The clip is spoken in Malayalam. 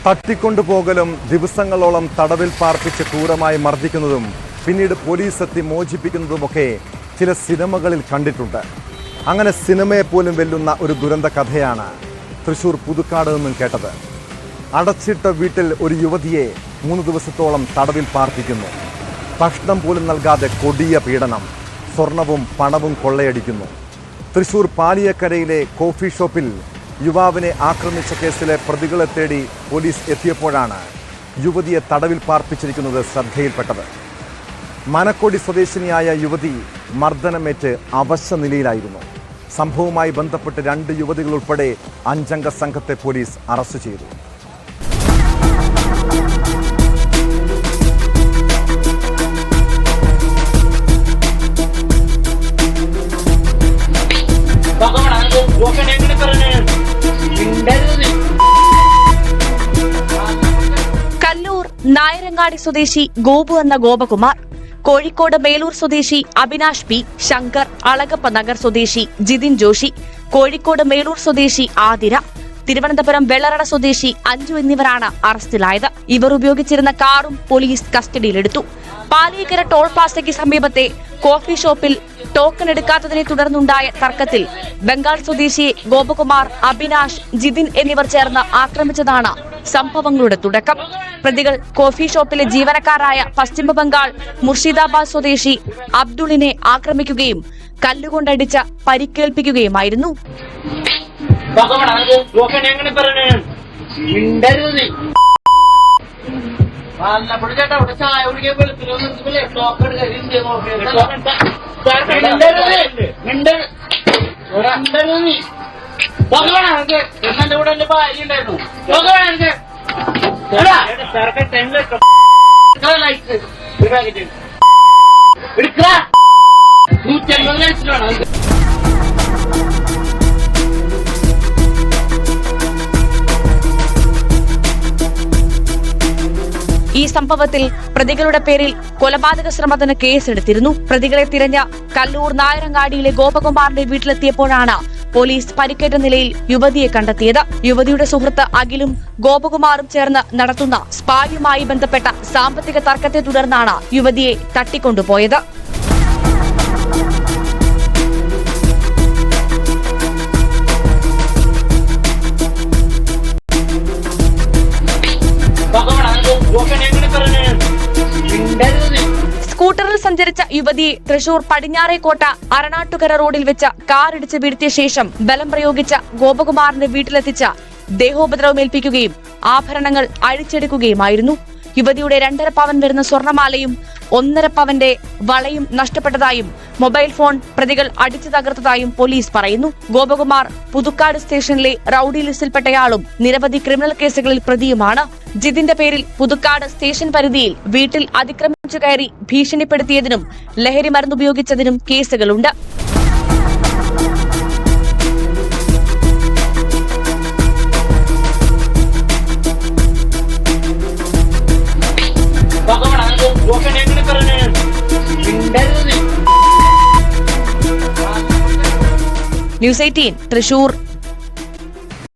തട്ടിക്കൊണ്ടുപോകലും ദിവസങ്ങളോളം തടവിൽ പാർപ്പിച്ച് ക്രൂരമായി മർദ്ദിക്കുന്നതും പിന്നീട് പോലീസ് എത്തി മോചിപ്പിക്കുന്നതുമൊക്കെ ചില സിനിമകളിൽ കണ്ടിട്ടുണ്ട്. അങ്ങനെ സിനിമയെ പോലും വെല്ലുന്ന ഒരു ദുരന്ത കഥയാണ് തൃശ്ശൂർ പുതുക്കാട് നിന്നും കേട്ടത്. അടച്ചിട്ട വീട്ടിൽ ഒരു യുവതിയെ 3 ദിവസത്തോളം തടവിൽ പാർപ്പിക്കുന്നു. ഭക്ഷണം പോലും നൽകാതെ കൊടിയ പീഡനം, സ്വർണവും പണവും കൊള്ളയടിക്കുന്നു. തൃശ്ശൂർ പാലിയക്കരയിലെ കോഫി ഷോപ്പിൽ യുവാവിനെ ആക്രമിച്ച കേസിലെ പ്രതികളെ തേടി പോലീസ് എത്തിയപ്പോഴാണ് യുവതിയെ തടവിൽ പാർപ്പിച്ചിരിക്കുന്നത് ശ്രദ്ധയിൽപ്പെട്ടത്. മനക്കൊടി സ്വദേശിനിയായ യുവതി മർദ്ദനമേറ്റ് അവശ നിലയിലായിരുന്നു. സംഭവവുമായി ബന്ധപ്പെട്ട് 2 യുവതികൾ ഉൾപ്പെടെ 5 അംഗ സംഘത്തെ പോലീസ് അറസ്റ്റ് ചെയ്തു. കല്ലൂർ നായരങ്ങാടി സ്വദേശി ഗോപു എന്ന ഗോപകുമാർ, കോഴിക്കോട് മേലൂർ സ്വദേശി അഭിനാഷ് പി, ശങ്കർ അളഗപ്പ നഗർ സ്വദേശി ജിതിൻ ജോഷി, കോഴിക്കോട് മേലൂർ സ്വദേശി ആതിര, തിരുവനന്തപുരം വെള്ളറട സ്വദേശി അഞ്ജു എന്നിവരാണ് അറസ്റ്റിലായത്. ഇവർ ഉപയോഗിച്ചിരുന്ന കാറും പോലീസ് കസ്റ്റഡിയിലെടുത്തു. പാലിയക്കര ടോൾ പ്ലാസയ്ക്ക് സമീപത്തെ കോഫി ഷോപ്പിൽ ടോക്കൺ എടുക്കാത്തതിനെ തുടർന്നുണ്ടായ തർക്കത്തിൽ ബംഗാൾ സ്വദേശിയെ ഗോപകുമാർ, അഭിനാഷ്, ജിതിൻ എന്നിവർ ചേർന്ന് ആക്രമിച്ചതാണ് സംഭവങ്ങളുടെ തുടക്കം. പ്രതികൾ കോഫി ഷോപ്പിലെ ജീവനക്കാരായ പശ്ചിമബംഗാൾ മുർഷിദാബാദ് സ്വദേശി അബ്ദുളിനെ ആക്രമിക്കുകയും കല്ലുകൊണ്ടടിച്ച് പരിക്കേൽപ്പിക്കുകയുമായിരുന്നു. ഈ സംഭവത്തിൽ പ്രതികളുടെ പേരിൽ കൊലപാതക ശ്രമത്തിന് കേസെടുത്തിരുന്നു. പ്രതികളെ തിരഞ്ഞ കല്ലൂർ നായരങ്ങാടിയിലെ ഗോപകുമാറിന്റെ വീട്ടിലെത്തിയപ്പോഴാണ് പോലീസ് പരിക്കേറ്റ നിലയിൽ യുവതിയെ കണ്ടെത്തിയത്. യുവതിയുടെ സുഹൃത്ത് അഖിലും ഗോപകുമാറും ചേർന്ന് നടത്തുന്ന സ്പായുമായി ബന്ധപ്പെട്ട സാമ്പത്തിക തർക്കത്തെ തുടർന്നാണ് യുവതിയെ തട്ടിക്കൊണ്ടുപോയത്. സ്കൂട്ടറിൽ സഞ്ചരിച്ച യുവതിയെ തൃശൂർ പടിഞ്ഞാറേക്കോട്ട അരണാട്ടുകര റോഡിൽ വെച്ച് കാറിടിച്ച് വീഴ്ത്തിയ ശേഷം ബലം പ്രയോഗിച്ച ഗോപകുമാറിന്റെ വീട്ടിലെത്തിച്ച ദേഹോപദ്രവമേൽപ്പിക്കുകയും ആഭരണങ്ങൾ അഴിച്ചെടുക്കുകയുമായിരുന്നു. യുവതിയുടെ 2.5 പവൻ വരുന്ന സ്വർണമാലയും 1.5 പവന്റെ വളയും നഷ്ടപ്പെട്ടതായും മൊബൈൽ ഫോൺ പ്രതികൾ അടിച്ചു തകർത്തതായും പോലീസ് പറയുന്നു. ഗോപകുമാർ പുതുക്കാട് സ്റ്റേഷനിലെ റൌഡി ലിസ്റ്റിൽപ്പെട്ടയാളും നിരവധി ക്രിമിനൽ കേസുകളിൽ പ്രതിയുമാണ്. ജിതിന്റെ പേരിൽ പുതുക്കാട് സ്റ്റേഷൻ പരിധിയിൽ വീട്ടിൽ അതിക്രമിച്ചു കയറി ഭീഷണിപ്പെടുത്തിയതിനും ലഹരി മരുന്നുപയോഗിച്ചതിനും കേസുകളുണ്ട്. ന്യൂസ് 18 തൃശൂർ.